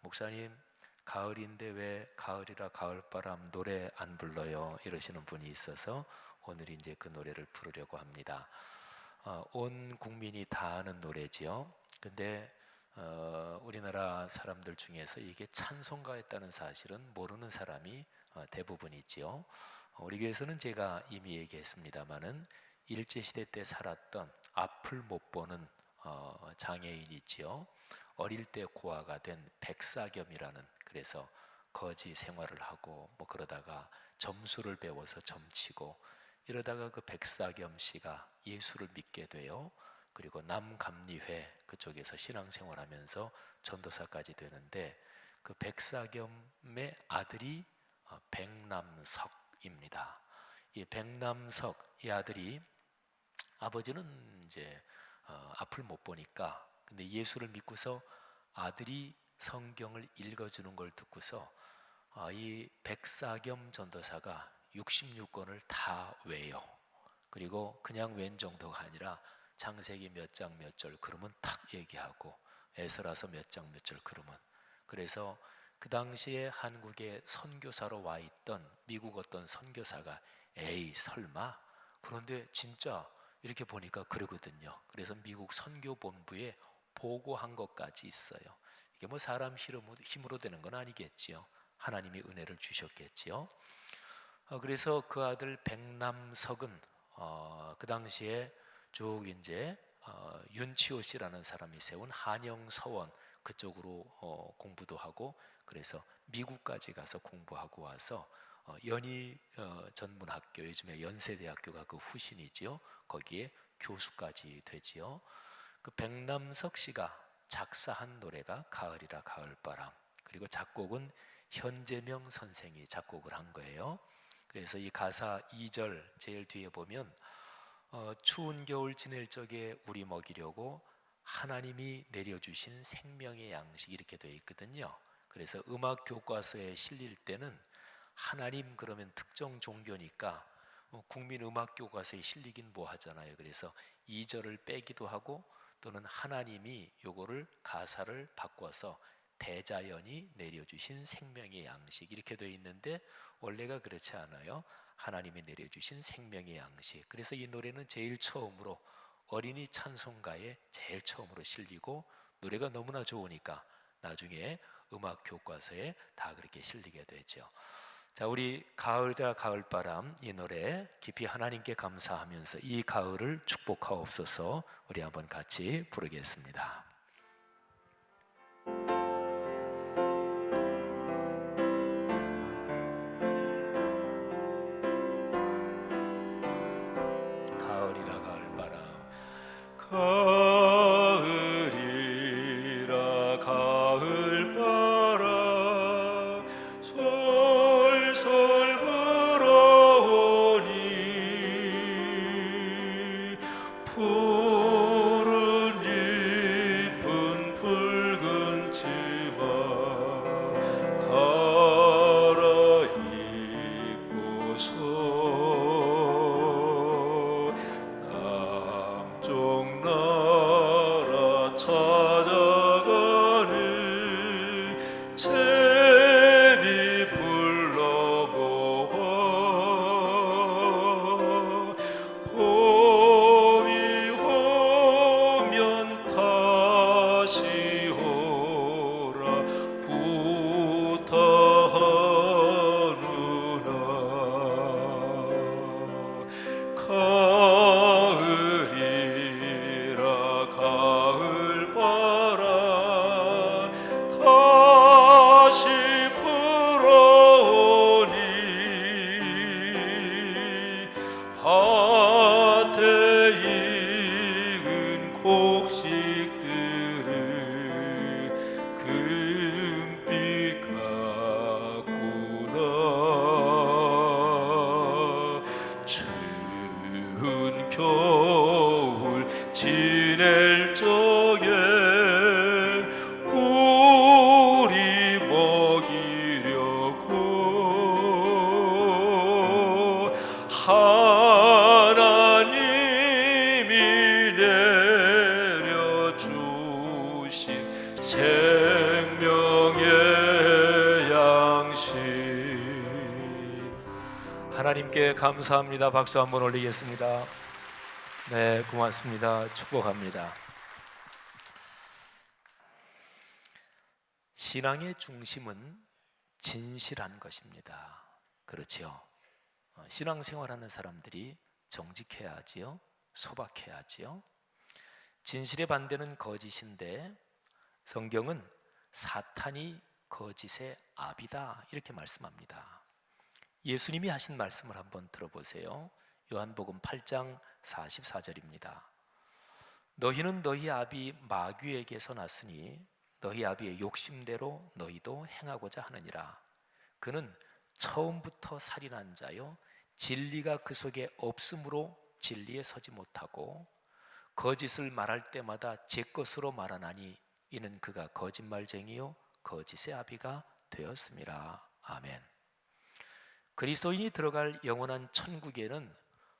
목사님, 가을인데 왜 가을이라 가을바람 노래 안 불러요? 이러시는 분이 있어서 오늘 이제 그 노래를 부르려고 합니다. 온 국민이 다 아는 노래지요. 근데 우리나라 사람들 중에서 이게 찬송가였다는 사실은 모르는 사람이 대부분이지요. 우리 교회에서는 제가 이미 얘기했습니다마는 일제시대 때 살았던 앞을 못 보는 장애인이지요. 어릴 때 고아가 된 백사겸이라는, 그래서 거지 생활을 하고 뭐 그러다가 점수를 배워서 점치고 이러다가 그 백사겸 씨가 예수를 믿게 돼요. 그리고 남감리회 그쪽에서 신앙생활하면서 전도사까지 되는데, 그 백사겸의 아들이 백남석입니다. 이 백남석 이 아들이, 아버지는 이제 앞을 못 보니까, 근데 예수를 믿고서 아들이 성경을 읽어주는 걸 듣고서 이 백사겸 전도사가 66권을 다 외요. 그리고 그냥 웬 정도가 아니라 창세기 몇 장 몇 절 그러면 탁 얘기하고, 에스라서 몇 장 몇 절 그러면, 그래서 그 당시에 한국에 선교사로 와 있던 미국 어떤 선교사가 에이 설마, 그런데 진짜 이렇게 보니까 그러거든요. 그래서 미국 선교본부에 보고한 것까지 있어요. 이게 뭐 사람 힘으로 되는 건 아니겠지요. 하나님이 은혜를 주셨겠지요. 그래서 그 아들 백남석은 그 당시에 쭉 이제 윤치호 씨라는 사람이 세운 한영서원 그쪽으로 공부도 하고, 그래서 미국까지 가서 공부하고 와서 연희 전문학교, 요즘에 연세대학교가 그 후신이지요. 거기에 교수까지 되지요. 그 백남석 씨가 작사한 노래가 가을이라 가을바람, 그리고 작곡은 현재명 선생이 작곡을 한 거예요. 그래서 이 가사 2절 제일 뒤에 보면 추운 겨울 지낼 적에 우리 먹이려고 하나님이 내려주신 생명의 양식, 이렇게 되어 있거든요. 그래서 음악 교과서에 실릴 때는 하나님 그러면 특정 종교니까 국민 음악 교과서에 실리긴 뭐 하잖아요. 그래서 2절을 빼기도 하고, 또는 하나님이 요거를 가사를 바꿔서 대자연이 내려주신 생명의 양식, 이렇게 되어 있는데 원래가 그렇지 않아요. 하나님이 내려주신 생명의 양식. 그래서 이 노래는 제일 처음으로 어린이 찬송가에 제일 처음으로 실리고, 노래가 너무나 좋으니까 나중에 음악 교과서에 다 그렇게 실리게 되죠. 자, 우리 가을이라 가을바람 이 노래 깊이 하나님께 감사하면서 이 가을을 축복하옵소서, 우리 한번 같이 부르겠습니다. 가을이라 가을바람, 가을이라 가을바람 솔솔 불어오니 푸른 잎은 붉은 치마 갈아입고서 남쪽 하나님께 감사합니다. 박수 한번 올리겠습니다. 네, 고맙습니다. 축복합니다. 신앙의 중심은 진실한 것입니다. 그렇지요. 신앙생활하는 사람들이 정직해야 하지요. 소박해야 하지요. 진실의 반대는 거짓인데 성경은 사탄이 거짓의 아비다 이렇게 말씀합니다. 예수님이 하신 말씀을 한번 들어보세요. 요한복음 8장 44절입니다. 너희는 너희 아비 마귀에게서 났으니 너희 아비의 욕심대로 너희도 행하고자 하느니라. 그는 처음부터 살인한 자요 진리가 그 속에 없으므로 진리에 서지 못하고 거짓을 말할 때마다 제 것으로 말하나니 이는 그가 거짓말쟁이요 거짓의 아비가 되었음이라. 아멘. 그리스도인이 들어갈 영원한 천국에는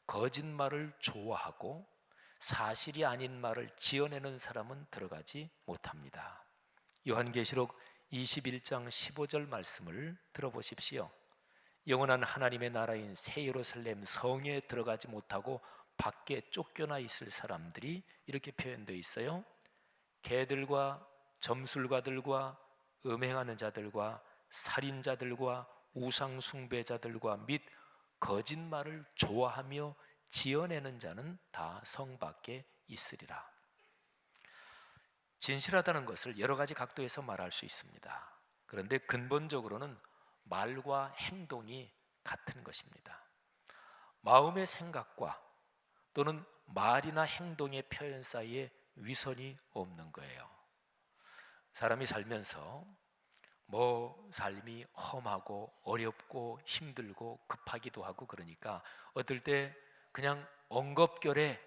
거짓말을 좋아하고 사실이 아닌 말을 지어내는 사람은 들어가지 못합니다. 요한계시록 21장 15절 말씀을 들어보십시오. 영원한 하나님의 나라인 새 예루살렘 성에 들어가지 못하고 밖에 쫓겨나 있을 사람들이 이렇게 표현되어 있어요. 개들과 점술가들과 음행하는 자들과 살인자들과 우상 숭배자들과 및 거짓말을 좋아하며 지어내는 자는 다 성 밖에 있으리라. 진실하다는 것을 여러 가지 각도에서 말할 수 있습니다. 그런데 근본적으로는 말과 행동이 같은 것입니다. 마음의 생각과 또는 말이나 행동의 표현 사이에 위선이 없는 거예요. 사람이 살면서 삶이 험하고 어렵고 힘들고 급하기도 하고 그러니까 어떨 때 그냥 엉겁결에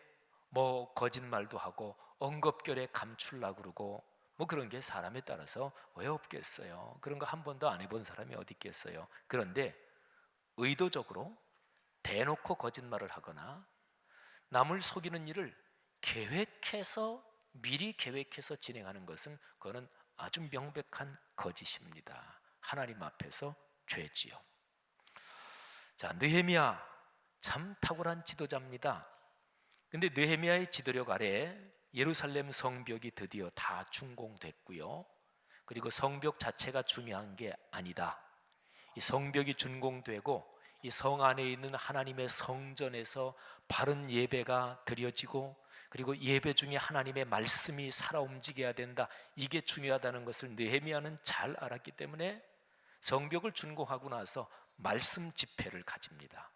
거짓말도 하고 엉겁결에 감추려고 그러고 그런 게 사람에 따라서 왜 없겠어요? 그런 거 한 번도 안 해본 사람이 어디 있겠어요? 그런데 의도적으로 대놓고 거짓말을 하거나 남을 속이는 일을 미리 계획해서 진행하는 것은 그거는 아주 명백한 거짓입니다. 하나님 앞에서 죄지요. 자, 느헤미야 참 탁월한 지도자입니다. 근데 느헤미야의 지도력 아래 예루살렘 성벽이 드디어 다 준공됐고요. 그리고 성벽 자체가 중요한 게 아니다. 이 성벽이 준공되고 이 성 안에 있는 하나님의 성전에서 바른 예배가 드려지고 그리고 예배 중에 하나님의 말씀이 살아 움직여야 된다. 이게 중요하다는 것을 느헤미야는 잘 알았기 때문에 성벽을 준공하고 나서 말씀 집회를 가집니다.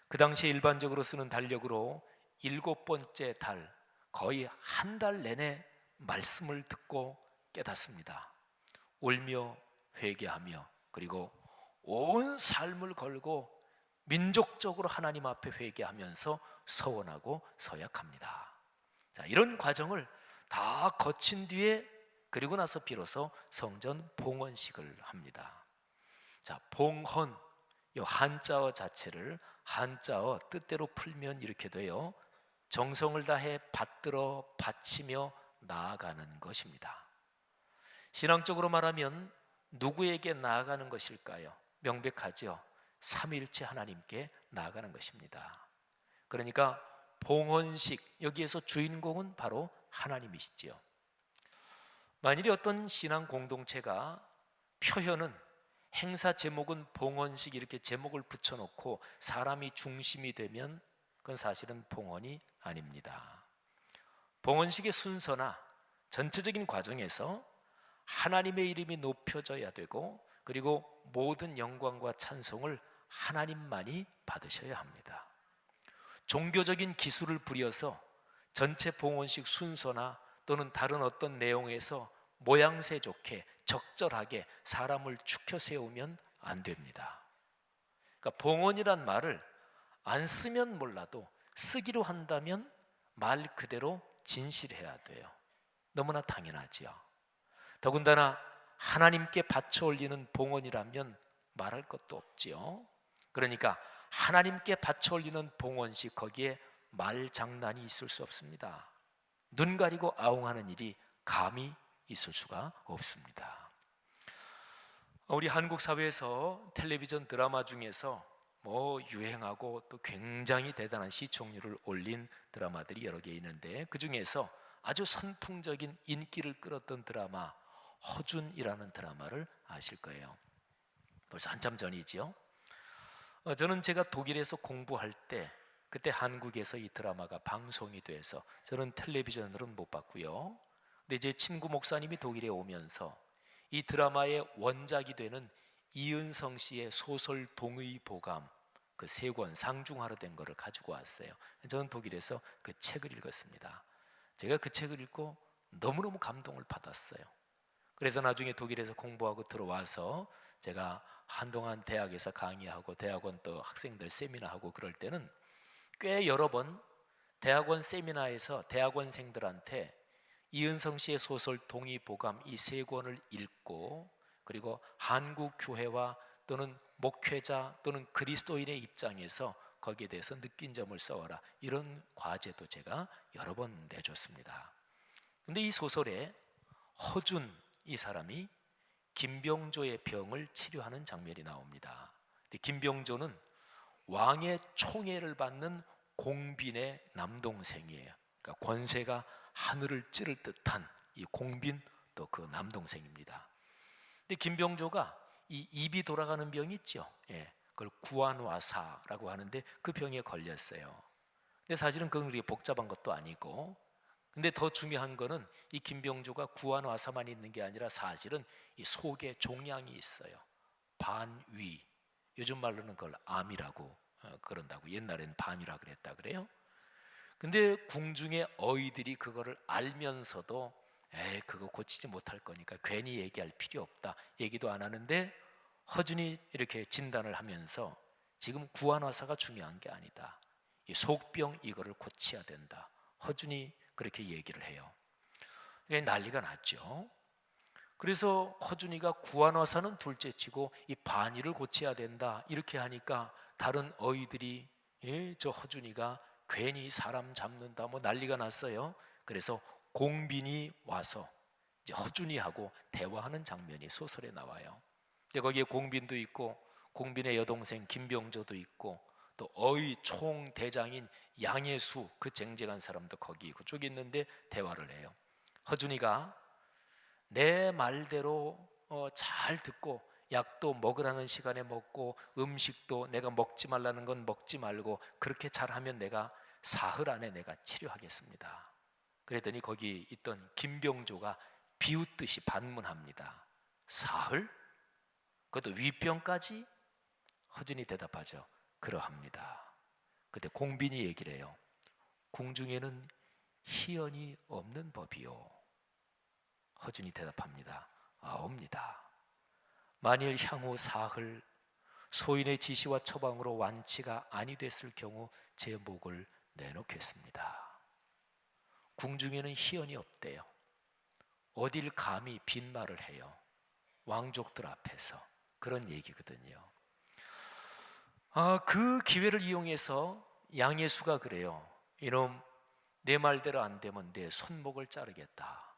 그 당시에 일반적으로 쓰는 달력으로 7번째 달, 거의 한 달 내내 말씀을 듣고 깨닫습니다. 울며 회개하며 그리고 온 삶을 걸고 민족적으로 하나님 앞에 회개하면서 서원하고 서약합니다. 자, 이런 과정을 다 거친 뒤에 그리고 나서 비로소 성전 봉헌식을 합니다. 자, 봉헌, 이 한자어 자체를 한자어 뜻대로 풀면 이렇게 돼요. 정성을 다해 받들어 바치며 나아가는 것입니다. 신앙적으로 말하면 누구에게 나아가는 것일까요? 명백하죠. 삼위일체 하나님께 나아가는 것입니다. 그러니까 봉헌식, 여기에서 주인공은 바로 하나님이시지요. 만일에 어떤 신앙 공동체가 표현은 행사 제목은 봉헌식 이렇게 제목을 붙여놓고 사람이 중심이 되면 그건 사실은 봉헌이 아닙니다. 봉헌식의 순서나 전체적인 과정에서 하나님의 이름이 높여져야 되고 그리고 모든 영광과 찬송을 하나님만이 받으셔야 합니다. 종교적인 기술을 부려서 전체 봉헌식 순서나 또는 다른 어떤 내용에서 모양새 좋게 적절하게 사람을 축혀 세우면 안 됩니다. 그러니까 봉헌이란 말을 안 쓰면 몰라도 쓰기로 한다면 말 그대로 진실해야 돼요. 너무나 당연하지요. 더군다나 하나님께 바쳐 올리는 봉헌이라면 말할 것도 없지요. 그러니까 하나님께 바쳐 올리는 봉헌식, 거기에 말 장난이 있을 수 없습니다. 눈 가리고 아웅하는 일이 감히 있을 수가 없습니다. 우리 한국 사회에서 텔레비전 드라마 중에서 유행하고 또 굉장히 대단한 시청률을 올린 드라마들이 여러 개 있는데, 그 중에서 아주 선풍적인 인기를 끌었던 드라마 허준이라는 드라마를 아실 거예요. 벌써 한참 전이지요. 저는 제가 독일에서 공부할 때 그때 한국에서 이 드라마가 방송이 돼서 저는 텔레비전으로는 못 봤고요. 근데 제 친구 목사님이 독일에 오면서 이 드라마의 원작이 되는 이은성 씨의 소설 동의보감 그 세 권 상중하로 된 거를 가지고 왔어요. 저는 독일에서 그 책을 읽었습니다. 제가 그 책을 읽고 너무너무 감동을 받았어요. 그래서 나중에 독일에서 공부하고 들어와서 제가 한동안 대학에서 강의하고 대학원 또 학생들 세미나하고 그럴 때는 꽤 여러 번 대학원 세미나에서 대학원생들한테 이은성 씨의 소설 동의보감 이 세 권을 읽고, 그리고 한국 교회와 또는 목회자 또는 그리스도인의 입장에서 거기에 대해서 느낀 점을 써와라, 이런 과제도 제가 여러 번 내줬습니다. 근데 이 소설에 허준 이 사람이 김병조의 병을 치료하는 장면이 나옵니다. 근데 김병조는 왕의 총애를 받는 공빈의 남동생이에요. 그러니까 권세가 하늘을 찌를 듯한 이 공빈 또 그 남동생입니다. 근데 김병조가 이 입이 돌아가는 병이 있죠. 그걸 구안와사라고 하는데 그 병에 걸렸어요. 근데 사실은 그건 그렇게 복잡한 것도 아니고, 근데 더 중요한 거는 이 김병조가 구안와사만 있는 게 아니라 사실은 이 속에 종양이 있어요. 반위, 요즘 말로는 그걸 암이라고 그런다고, 옛날에는 반위라 그랬다 그래요. 근데 궁중의 어이들이 그거를 알면서도 그거 고치지 못할 거니까 괜히 얘기할 필요 없다, 얘기도 안 하는데, 허준이 이렇게 진단을 하면서 지금 구안화사가 중요한 게 아니다, 이 속병 이거를 고쳐야 된다, 허준이 그렇게 얘기를 해요. 난리가 났죠. 그래서 허준이가 구안화사는 둘째치고 이 반위를 고쳐야 된다 이렇게 하니까 다른 어이들이 저 허준이가 괜히 사람 잡는다 난리가 났어요. 그래서 공빈이 와서 이제 허준이하고 대화하는 장면이 소설에 나와요. 거기에 공빈도 있고 공빈의 여동생 김병조도 있고 또 어의 총대장인 양예수 그 쟁쟁한 사람도 거기 그쪽에 있는데 대화를 해요. 허준이가 내 말대로 잘 듣고 약도 먹으라는 시간에 먹고 음식도 내가 먹지 말라는 건 먹지 말고 그렇게 잘하면 내가 사흘 안에 내가 치료하겠습니다. 그랬더니 거기 있던 김병조가 비웃듯이 반문합니다. 사흘? 그것도 위병까지? 허준이 대답하죠. 그러합니다. 그때 공빈이 얘기를 해요. 궁중에는 희연이 없는 법이요. 허준이 대답합니다. 아옵니다. 만일 향후 사흘 소인의 지시와 처방으로 완치가 아니 됐을 경우 제 목을 내놓겠습니다. 궁중에는 희연이 없대요. 어딜 감히 빈말을 해요. 왕족들 앞에서. 그런 얘기거든요. 그 기회를 이용해서 양예수가 그래요. 이놈 내 말대로 안 되면 내 손목을 자르겠다.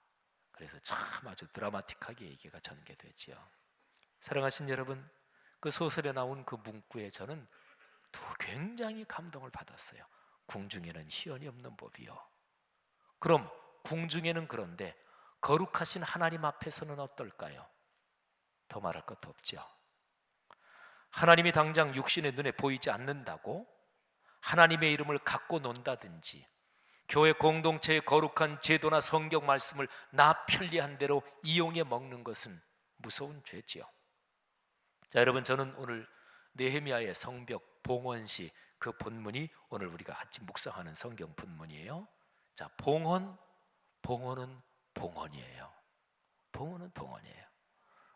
그래서 참 아주 드라마틱하게 얘기가 전개되지요. 사랑하신 여러분, 그 소설에 나온 그 문구에 저는 또 굉장히 감동을 받았어요. 궁중에는 희연이 없는 법이요. 그럼 궁중에는 그런데 거룩하신 하나님 앞에서는 어떨까요? 더 말할 것도 없죠. 하나님이 당장 육신의 눈에 보이지 않는다고 하나님의 이름을 갖고 논다든지 교회 공동체의 거룩한 제도나 성경 말씀을 나 편리한 대로 이용해 먹는 것은 무서운 죄지요. 자, 여러분, 저는 오늘 느헤미야의 성벽 봉헌시 그 본문이 오늘 우리가 같이 묵상하는 성경 본문이에요. 자, 봉헌은 봉헌이에요. 봉헌은 봉헌이에요.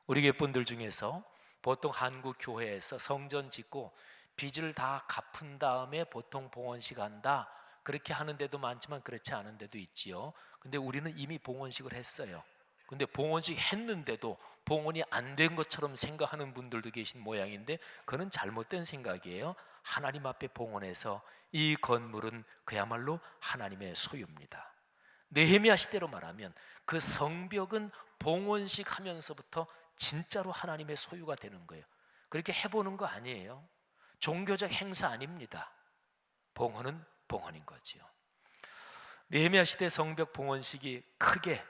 우리 교회 분들 중에서 보통 한국 교회에서 성전 짓고 빚을 다 갚은 다음에 보통 봉헌식 한다 그렇게 하는 데도 많지만 그렇지 않은 데도 있지요. 근데 우리는 이미 봉헌식을 했어요. 근데 봉헌식 했는데도 봉헌이 안 된 것처럼 생각하는 분들도 계신 모양인데 그건 잘못된 생각이에요. 하나님 앞에 봉헌해서 이 건물은 그야말로 하나님의 소유입니다. 느헤미야 시대로 말하면 그 성벽은 봉헌식 하면서부터 진짜로 하나님의 소유가 되는 거예요. 그렇게 해보는 거 아니에요. 종교적 행사 아닙니다. 봉헌은 봉헌인 거지요. 느헤미야 시대 성벽 봉헌식이 크게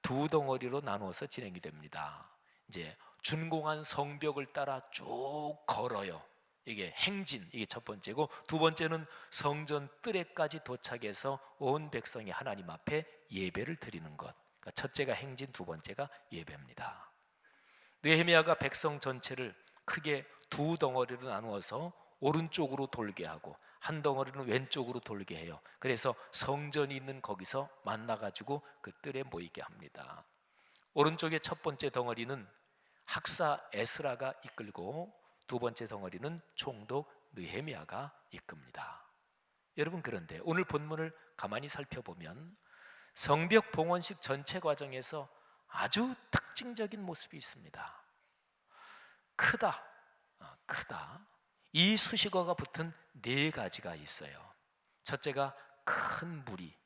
두 덩어리로 나누어서 진행이 됩니다. 이제 준공한 성벽을 따라 쭉 걸어요. 이게 행진, 이게 첫 번째고, 두 번째는 성전 뜰에까지 도착해서 온 백성이 하나님 앞에 예배를 드리는 것. 그러니까 첫째가 행진, 두 번째가 예배입니다. 느헤미야가 백성 전체를 크게 두 덩어리로 나누어서 오른쪽으로 돌게 하고 한 덩어리는 왼쪽으로 돌게 해요. 그래서 성전이 있는 거기서 만나가지고 그 뜰에 모이게 합니다. 오른쪽의 첫 번째 덩어리는 학사 에스라가 이끌고, 두 번째 덩어리는 총독 느헤미야가 이끕니다. 여러분, 그런데 오늘 본문을 가만히 살펴보면 성벽 봉헌식 전체 과정에서 아주 특징적인 모습이 있습니다. 크다. 이 수식어가 붙은 네 가지가 있어요. 첫째가 큰 무리,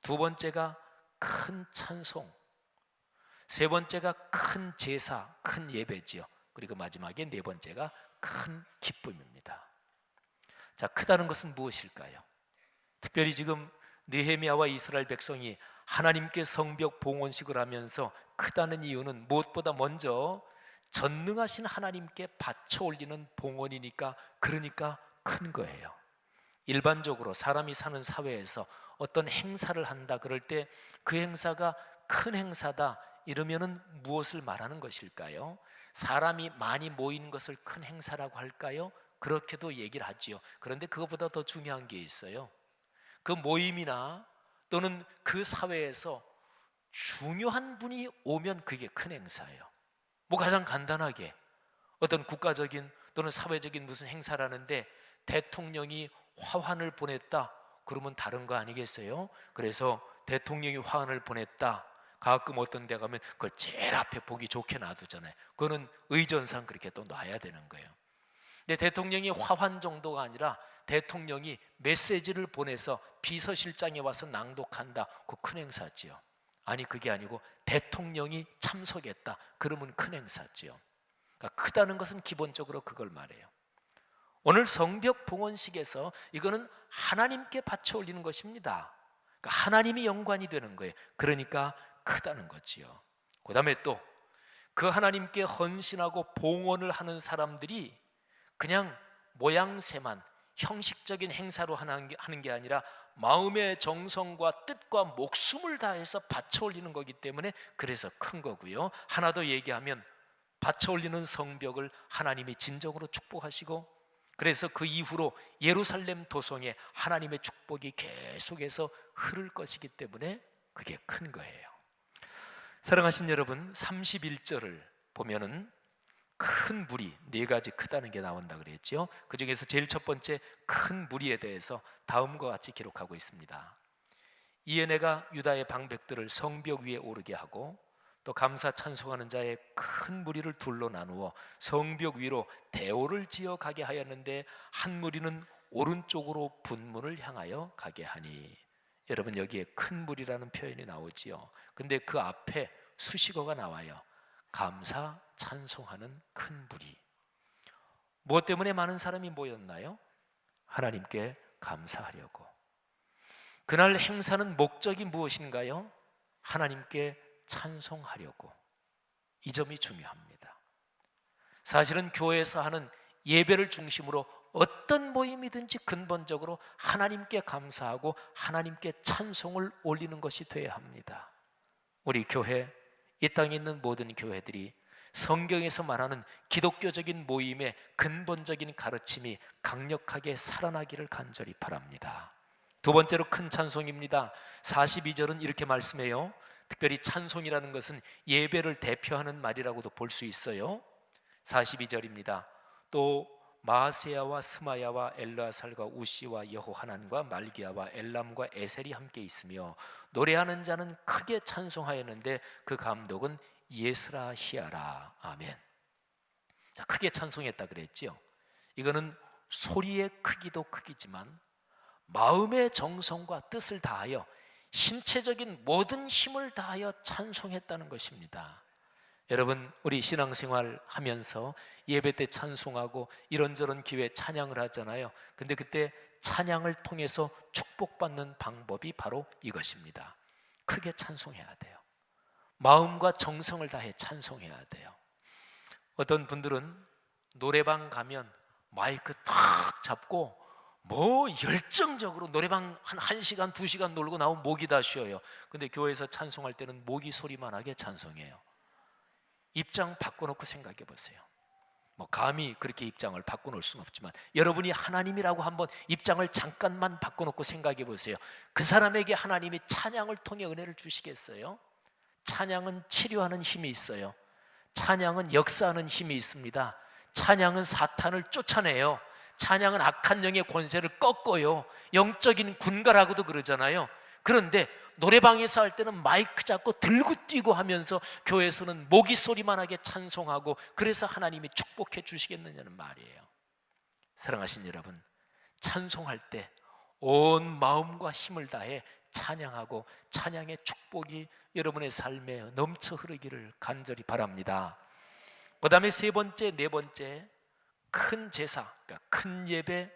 두 번째가 큰 찬송, 세 번째가 큰 제사, 큰 예배지요. 그리고 마지막에 네 번째가 큰 기쁨입니다. 자, 크다는 것은 무엇일까요? 특별히 지금 느헤미야와 이스라엘 백성이 하나님께 성벽 봉헌식을 하면서 크다는 이유는 무엇보다 먼저 전능하신 하나님께 바쳐 올리는 봉헌이니까, 그러니까 큰 거예요. 일반적으로 사람이 사는 사회에서 어떤 행사를 한다 그럴 때 그 행사가 큰 행사다 이러면은 무엇을 말하는 것일까요? 사람이 많이 모인 것을 큰 행사라고 할까요? 그렇게도 얘기를 하지요. 그런데 그것보다 더 중요한 게 있어요. 그 모임이나 또는 그 사회에서 중요한 분이 오면 그게 큰 행사예요. 뭐 가장 간단하게 어떤 국가적인 또는 사회적인 무슨 행사를 하는데 대통령이 화환을 보냈다 그러면 다른 거 아니겠어요? 그래서 대통령이 화환을 보냈다, 가끔 어떤 데 가면 그걸 제일 앞에 보기 좋게 놔두잖아요. 그거는 의전상 그렇게 또 놔야 되는 거예요. 근데 대통령이 화환 정도가 아니라 대통령이 메시지를 보내서 비서실장이 와서 낭독한다, 그거 큰 행사지요. 아니, 그게 아니고 대통령이 참석했다 그러면 큰 행사지요. 그러니까 크다는 것은 기본적으로 그걸 말해요. 오늘 성벽 봉헌식에서 이거는 하나님께 바쳐 올리는 것입니다. 그러니까 하나님이 연관이 되는 거예요. 그러니까 크다는 거지요. 그 다음에 또 그 하나님께 헌신하고 봉헌을 하는 사람들이 그냥 모양새만 형식적인 행사로 하는 게 아니라 마음의 정성과 뜻과 목숨을 다해서 바쳐 올리는 거기 때문에 그래서 큰 거고요. 하나 더 얘기하면 바쳐 올리는 성벽을 하나님이 진정으로 축복하시고, 그래서 그 이후로 예루살렘 도성에 하나님의 축복이 계속해서 흐를 것이기 때문에 그게 큰 거예요. 사랑하신 여러분, 31절을 보면은 큰 무리, 네 가지 크다는 게 나온다 그랬죠. 그 중에서 제일 첫 번째 큰 무리에 대해서 다음과 같이 기록하고 있습니다. 이에 내가 유다의 방백들을 성벽 위에 오르게 하고 또 감사 찬송하는 자의 큰 무리를 둘로 나누어 성벽 위로 대오를 지어 가게 하였는데 한 무리는 오른쪽으로 분문을 향하여 가게 하니. 여러분, 여기에 큰 무리라는 표현이 나오지요. 근데 그 앞에 수식어가 나와요. 감사 찬송하는 큰 무리. 무엇 때문에 많은 사람이 모였나요? 하나님께 감사하려고. 그날 행사는 목적이 무엇인가요? 하나님께 찬송하려고. 이 점이 중요합니다. 사실은 교회에서 하는 예배를 중심으로 어떤 모임이든지 근본적으로 하나님께 감사하고 하나님께 찬송을 올리는 것이 되어야 합니다. 우리 교회, 이 땅에 있는 모든 교회들이 성경에서 말하는 기독교적인 모임의 근본적인 가르침이 강력하게 살아나기를 간절히 바랍니다. 두 번째로 큰 찬송입니다. 42절은 이렇게 말씀해요. 특별히 찬송이라는 것은 예배를 대표하는 말이라고도 볼 수 있어요. 42절입니다. 또 마아세야와 스마야와 엘르아살과 우시와 여호하난과 말기야와 엘람과 에셀이 함께 있으며 노래하는 자는 크게 찬송하였는데 그 감독은 예스라히야라. 아멘. 자, 크게 찬송했다 그랬지요. 이거는 소리의 크기도 크기지만 마음의 정성과 뜻을 다하여 신체적인 모든 힘을 다하여 찬송했다는 것입니다. 여러분, 우리 신앙생활 하면서 예배 때 찬송하고 이런저런 기회에 찬양을 하잖아요. 근데 그때 찬양을 통해서 축복받는 방법이 바로 이것입니다. 크게 찬송해야 돼요. 마음과 정성을 다해 찬송해야 돼요. 어떤 분들은 노래방 가면 마이크 탁 잡고 열정적으로 노래방 한 1시간, 2시간 놀고 나오면 목이 다 쉬어요. 근데 교회에서 찬송할 때는 목이 소리만 하게 찬송해요. 입장 바꿔놓고 생각해 보세요. 감히 그렇게 입장을 바꿔놓을 수는 없지만 여러분이 하나님이라고 한번 입장을 잠깐만 바꿔놓고 생각해 보세요. 그 사람에게 하나님이 찬양을 통해 은혜를 주시겠어요? 찬양은 치료하는 힘이 있어요. 찬양은 역사하는 힘이 있습니다. 찬양은 사탄을 쫓아내요. 찬양은 악한 영의 권세를 꺾어요. 영적인 군가라고도 그러잖아요. 그런데 노래방에서 할 때는 마이크 잡고 들고 뛰고 하면서 교회에서는 모기 소리만 하게 찬송하고, 그래서 하나님이 축복해 주시겠느냐는 말이에요. 사랑하신 여러분, 찬송할 때 온 마음과 힘을 다해 찬양하고 찬양의 축복이 여러분의 삶에 넘쳐 흐르기를 간절히 바랍니다. 그 다음에 세 번째, 네 번째, 큰 제사, 그러니까 큰 예배,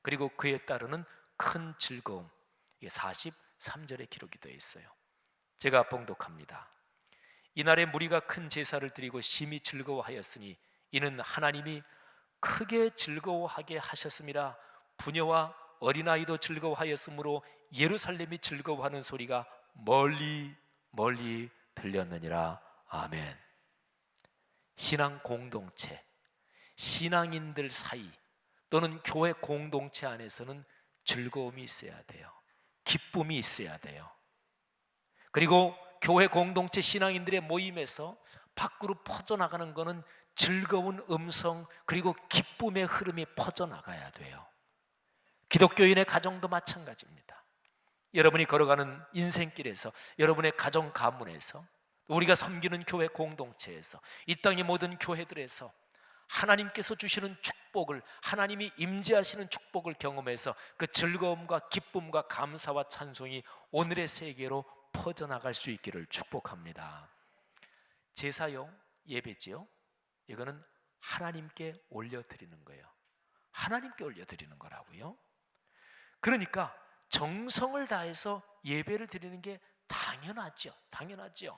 그리고 그에 따르는 큰 즐거움. 이게 43절에 기록이 되어 있어요. 제가 봉독합니다. 이날에 무리가 큰 제사를 드리고 심히 즐거워하였으니 이는 하나님이 크게 즐거워하게 하셨음이라. 부녀와 어린아이도 즐거워하였으므로 예루살렘이 즐거워하는 소리가 멀리 멀리 들렸느니라. 아멘. 신앙 공동체, 신앙인들 사이 또는 교회 공동체 안에서는 즐거움이 있어야 돼요. 기쁨이 있어야 돼요. 그리고 교회 공동체 신앙인들의 모임에서 밖으로 퍼져나가는 것은 즐거운 음성, 그리고 기쁨의 흐름이 퍼져나가야 돼요. 기독교인의 가정도 마찬가지입니다. 여러분이 걸어가는 인생길에서, 여러분의 가정 가문에서, 우리가 섬기는 교회 공동체에서, 이 땅의 모든 교회들에서 하나님께서 주시는 축복을, 하나님이 임재하시는 축복을 경험해서 그 즐거움과 기쁨과 감사와 찬송이 오늘의 세계로 퍼져나갈 수 있기를 축복합니다. 제사용 예배지요. 이거는 하나님께 올려드리는 거예요. 하나님께 올려드리는 거라고요. 그러니까 정성을 다해서 예배를 드리는 게 당연하죠. 당연하죠.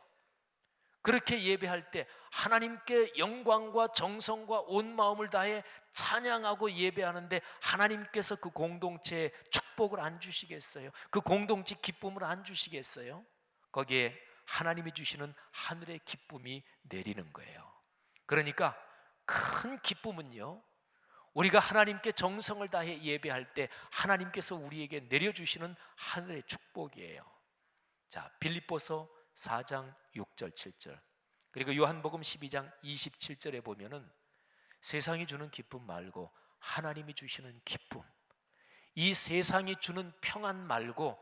그렇게 예배할 때 하나님께 영광과 정성과 온 마음을 다해 찬양하고 예배하는데 하나님께서 그 공동체에 축복을 안 주시겠어요? 그 공동체 기쁨을 안 주시겠어요? 거기에 하나님이 주시는 하늘의 기쁨이 내리는 거예요. 그러니까 큰 기쁨은요, 우리가 하나님께 정성을 다해 예배할 때 하나님께서 우리에게 내려주시는 하늘의 축복이에요. 자, 빌립보서 4장 6절 7절, 그리고 요한복음 12장 27절에 보면은 세상이 주는 기쁨 말고 하나님이 주시는 기쁨, 이 세상이 주는 평안 말고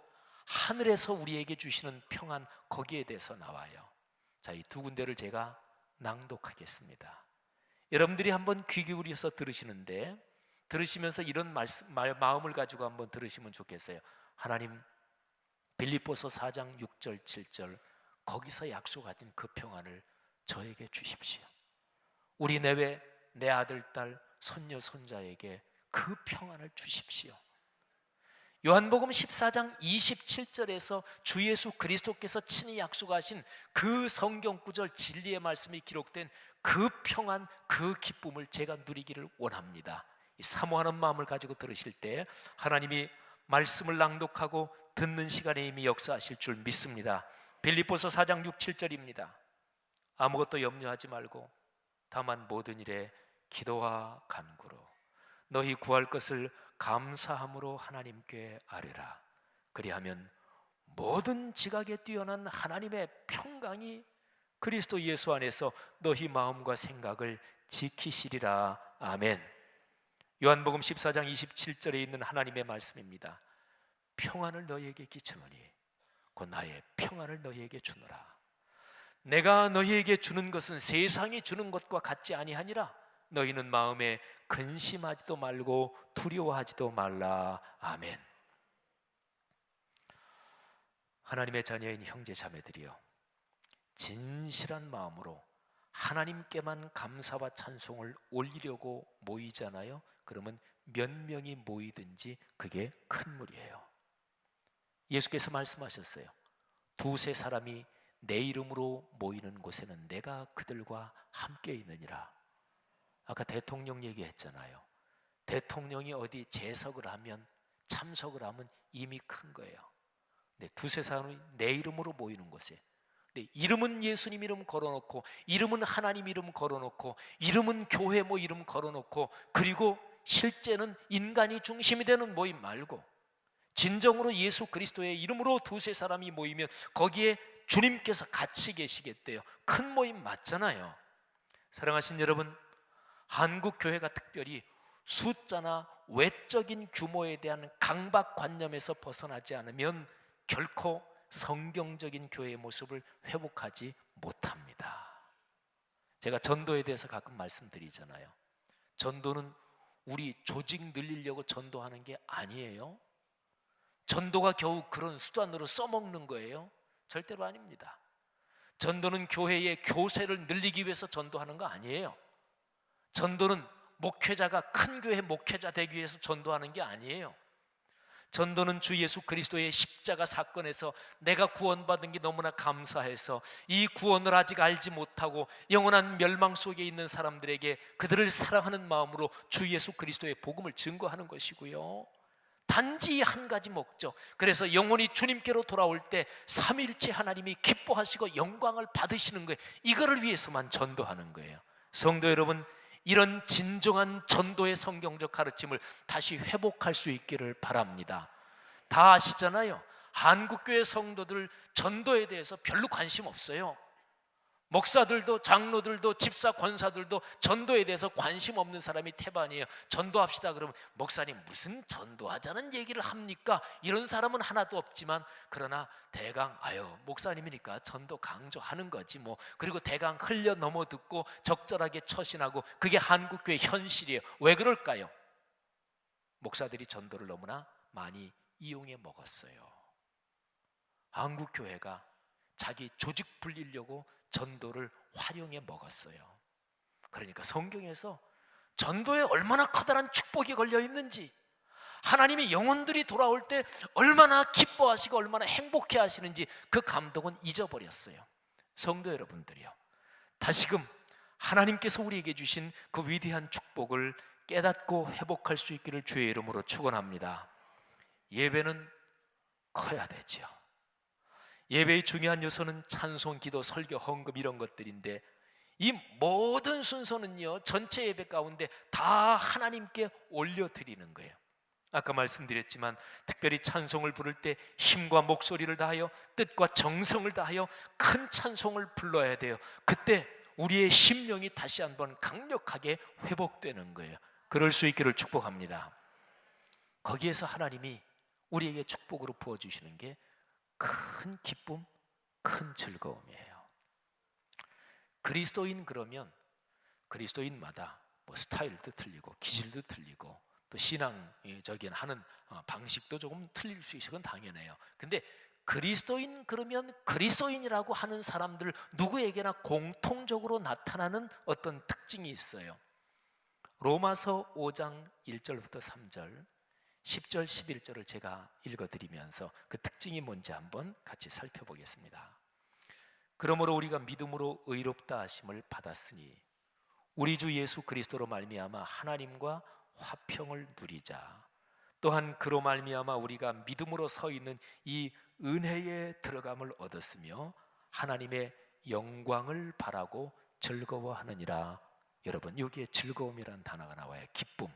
하늘에서 우리에게 주시는 평안, 거기에 대해서 나와요. 자, 이 두 군데를 제가 낭독하겠습니다. 여러분들이 한번 귀 기울여서 들으시는데, 들으시면서 이런 마음을 가지고 한번 들으시면 좋겠어요. 하나님, 빌립보서 4장 6절 7절 거기서 약속하신 그 평안을 저에게 주십시오. 우리 내외, 내 아들, 딸, 손녀, 손자에게 그 평안을 주십시오. 요한복음 14장 27절에서 주 예수 그리스도께서 친히 약속하신 그 성경 구절, 진리의 말씀이 기록된 그 평안, 그 기쁨을 제가 누리기를 원합니다. 사모하는 마음을 가지고 들으실 때 하나님이 말씀을 낭독하고 듣는 시간에 이미 역사하실 줄 믿습니다. 빌립보서 4장 6, 7절입니다. 아무것도 염려하지 말고 다만 모든 일에 기도와 간구로 너희 구할 것을 감사함으로 하나님께 아뢰라. 그리하면 모든 지각에 뛰어난 하나님의 평강이 그리스도 예수 안에서 너희 마음과 생각을 지키시리라. 아멘. 요한복음 14장 27절에 있는 하나님의 말씀입니다. 평안을 너희에게 끼치노니 곧 나의 평안을 너희에게 주노라. 내가 너희에게 주는 것은 세상이 주는 것과 같지 아니하니라. 너희는 마음에 근심하지도 말고 두려워하지도 말라. 아멘. 하나님의 자녀인 형제 자매들이여, 진실한 마음으로 하나님께만 감사와 찬송을 올리려고 모이잖아요. 그러면 몇 명이 모이든지 그게 큰 무리예요. 예수께서 말씀하셨어요. 두세 사람이 내 이름으로 모이는 곳에는 내가 그들과 함께 있느니라. 아까 대통령 얘기했잖아요. 대통령이 어디 재석을 하면, 참석을 하면 이미 큰 거예요. 근데 두세 사람이 내 이름으로 모이는 곳에, 근데 이름은 예수님 이름 걸어놓고, 이름은 하나님 이름 걸어놓고, 이름은 교회 뭐 이름 걸어놓고, 그리고 실제는 인간이 중심이 되는 모임 말고 진정으로 예수 그리스도의 이름으로 두세 사람이 모이면 거기에 주님께서 같이 계시겠대요. 큰 모임 맞잖아요. 사랑하신 여러분, 한국 교회가 특별히 숫자나 외적인 규모에 대한 강박관념에서 벗어나지 않으면 결코 성경적인 교회의 모습을 회복하지 못합니다. 제가 전도에 대해서 가끔 말씀드리잖아요. 전도는 우리 조직 늘리려고 전도하는 게 아니에요. 전도가 겨우 그런 수단으로 써먹는 거예요? 절대로 아닙니다. 전도는 교회의 교세를 늘리기 위해서 전도하는 거 아니에요. 전도는 목회자가 큰 교회 목회자 되기 위해서 전도하는 게 아니에요. 전도는 주 예수 그리스도의 십자가 사건에서 내가 구원받은 게 너무나 감사해서 이 구원을 아직 알지 못하고 영원한 멸망 속에 있는 사람들에게 그들을 사랑하는 마음으로 주 예수 그리스도의 복음을 증거하는 것이고요. 단지 한 가지 목적, 그래서 영혼이 주님께로 돌아올 때 삼위일체 하나님이 기뻐하시고 영광을 받으시는 거예요. 이거를 위해서만 전도하는 거예요. 성도 여러분, 이런 진정한 전도의 성경적 가르침을 다시 회복할 수 있기를 바랍니다. 다 아시잖아요. 한국교회 성도들 전도에 대해서 별로 관심 없어요. 목사들도 장로들도 집사 권사들도 전도에 대해서 관심 없는 사람이 태반이에요. 전도합시다 그러면 목사님 무슨 전도하자는 얘기를 합니까? 이런 사람은 하나도 없지만, 그러나 대강 목사님이니까 전도 강조하는 거지 뭐, 그리고 대강 흘려 넘어 듣고 적절하게 처신하고, 그게 한국교회 현실이에요. 왜 그럴까요? 목사들이 전도를 너무나 많이 이용해 먹었어요. 한국교회가 자기 조직 불리려고 전도를 활용해 먹었어요. 그러니까 성경에서 전도에 얼마나 커다란 축복이 걸려 있는지, 하나님이 영혼들이 돌아올 때 얼마나 기뻐하시고 얼마나 행복해 하시는지 그 감동은 잊어버렸어요. 성도 여러분들이요, 다시금 하나님께서 우리에게 주신 그 위대한 축복을 깨닫고 회복할 수 있기를 주의 이름으로 축원합니다. 예배는 커야 되죠. 예배의 중요한 요소는 찬송, 기도, 설교, 헌금 이런 것들인데, 이 모든 순서는요 전체 예배 가운데 다 하나님께 올려드리는 거예요. 아까 말씀드렸지만 특별히 찬송을 부를 때 힘과 목소리를 다하여 뜻과 정성을 다하여 큰 찬송을 불러야 돼요. 그때 우리의 심령이 다시 한번 강력하게 회복되는 거예요. 그럴 수 있기를 축복합니다. 거기에서 하나님이 우리에게 축복으로 부어주시는 게 큰 기쁨, 큰 즐거움이에요. 그리스도인 그러면 그리스도인마다 뭐 스타일도 틀리고 기질도 틀리고 또 신앙적인 하는 방식도 조금 틀릴 수 있어요. 그건 당연해요. 근데 그리스도인 그러면 그리스도인이라고 하는 사람들 누구에게나 공통적으로 나타나는 어떤 특징이 있어요. 로마서 5장 1절부터 3절, 10절, 11절을 제가 읽어드리면서 그 특징이 뭔지 한번 같이 살펴보겠습니다. 그러므로 우리가 믿음으로 의롭다 하심을 받았으니 우리 주 예수 그리스도로 말미암아 하나님과 화평을 누리자. 또한 그로 말미암아 우리가 믿음으로 서 있는 이 은혜에 들어감을 얻었으며 하나님의 영광을 바라고 즐거워하느니라. 여러분, 여기에 즐거움이라는 단어가 나와요. 기쁨.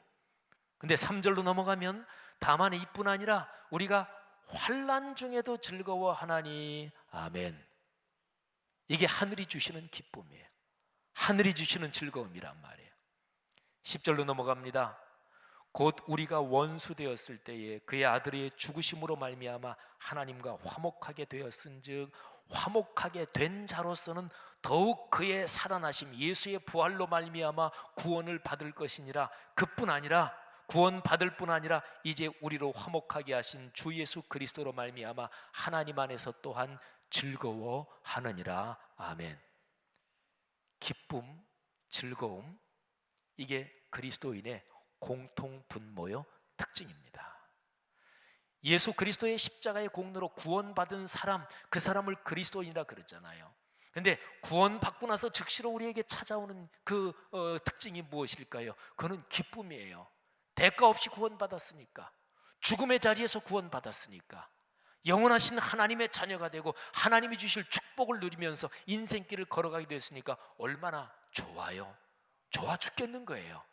근데 3절로 넘어가면 다만 이뿐 아니라 우리가 환난 중에도 즐거워하나니. 아멘. 이게 하늘이 주시는 기쁨이에요. 하늘이 주시는 즐거움이란 말이에요. 10절로 넘어갑니다. 곧 우리가 원수 되었을 때에 그의 아들의 죽으심으로 말미암아 하나님과 화목하게 되었은즉 화목하게 된 자로서는 더욱 그의 살아나심 예수의 부활로 말미암아 구원을 받을 것이니라. 그뿐 아니라 구원 받을 뿐 아니라 이제 우리로 화목하게 하신 주 예수 그리스도로 말미암아 하나님 안에서 또한 즐거워하느니라. 아멘. 기쁨, 즐거움, 이게 그리스도인의 공통 분모요 특징입니다. 예수 그리스도의 십자가의 공로로 구원받은 사람, 그 사람을 그리스도인이라 그러잖아요. 근데 구원받고 나서 즉시로 우리에게 찾아오는 그 특징이 무엇일까요? 그거는 기쁨이에요. 대가 없이 구원받았으니까, 죽음의 자리에서 구원받았으니까, 영원하신 하나님의 자녀가 되고 하나님이 주실 축복을 누리면서 인생길을 걸어가게 됐으니까 얼마나 좋아요. 좋아 죽겠는 거예요.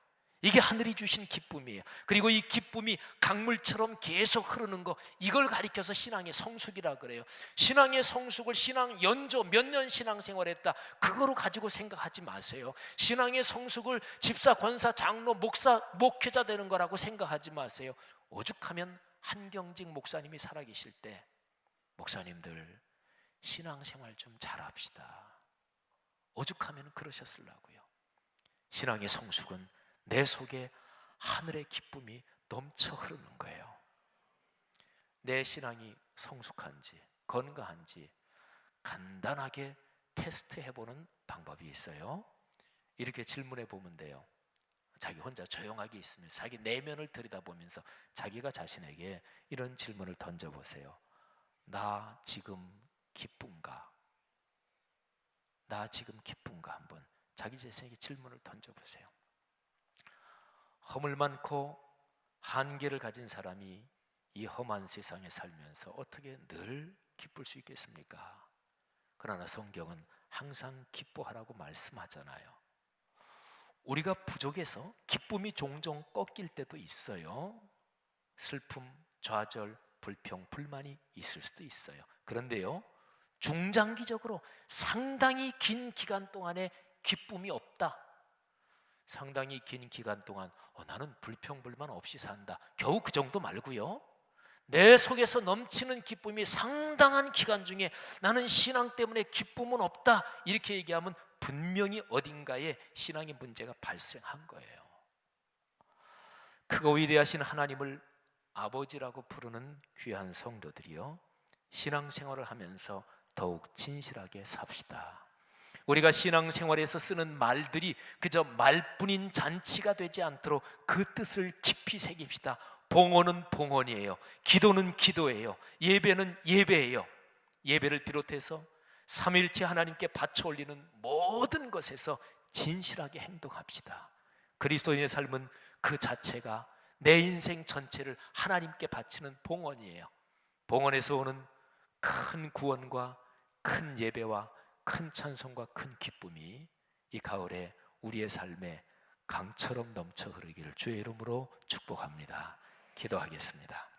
이게 하늘이 주신 기쁨이에요. 그리고 이 기쁨이 강물처럼 계속 흐르는 거, 이걸 가리켜서 신앙의 성숙이라 그래요. 신앙의 성숙을 신앙 연조 몇 년 신앙생활했다, 그거로 가지고 생각하지 마세요. 신앙의 성숙을 집사, 권사, 장로, 목사, 목회자 되는 거라고 생각하지 마세요. 오죽하면 한경직 목사님이 살아계실 때, 목사님들 신앙생활 좀 잘합시다, 오죽하면 그러셨으려고요. 신앙의 성숙은 내 속에 하늘의 기쁨이 넘쳐 흐르는 거예요. 내 신앙이 성숙한지 건강한지 간단하게 테스트해보는 방법이 있어요. 이렇게 질문해 보면 돼요. 자기 혼자 조용하게 있으면서 자기 내면을 들여다보면서 자기가 자신에게 이런 질문을 던져보세요. 나 지금 기쁜가? 나 지금 기쁜가? 한번 자기 자신에게 질문을 던져보세요. 허물 많고 한계를 가진 사람이 이 험한 세상에 살면서 어떻게 늘 기쁠 수 있겠습니까? 그러나 성경은 항상 기뻐하라고 말씀하잖아요. 우리가 부족해서 기쁨이 종종 꺾일 때도 있어요. 슬픔, 좌절, 불평, 불만이 있을 수도 있어요. 그런데요, 중장기적으로 상당히 긴 기간 동안에 기쁨이 없다, 상당히 긴 기간 동안 나는 불평, 불만 없이 산다, 겨우 그 정도 말고요, 내 속에서 넘치는 기쁨이 상당한 기간 중에 나는 신앙 때문에 기쁨은 없다, 이렇게 얘기하면 분명히 어딘가에 신앙의 문제가 발생한 거예요. 크고 위대하신 하나님을 아버지라고 부르는 귀한 성도들이요, 신앙생활을 하면서 더욱 진실하게 삽시다. 우리가 신앙생활에서 쓰는 말들이 그저 말뿐인 잔치가 되지 않도록 그 뜻을 깊이 새깁시다. 봉헌은 봉헌이에요. 기도는 기도예요. 예배는 예배예요. 예배를 비롯해서 삼위일체 하나님께 바쳐 올리는 모든 것에서 진실하게 행동합시다. 그리스도인의 삶은 그 자체가 내 인생 전체를 하나님께 바치는 봉헌이에요. 봉헌에서 오는 큰 구원과 큰 예배와 큰 찬송과 큰 기쁨이 이 가을에 우리의 삶에 강처럼 넘쳐 흐르기를 주의 이름으로 축복합니다. 기도하겠습니다.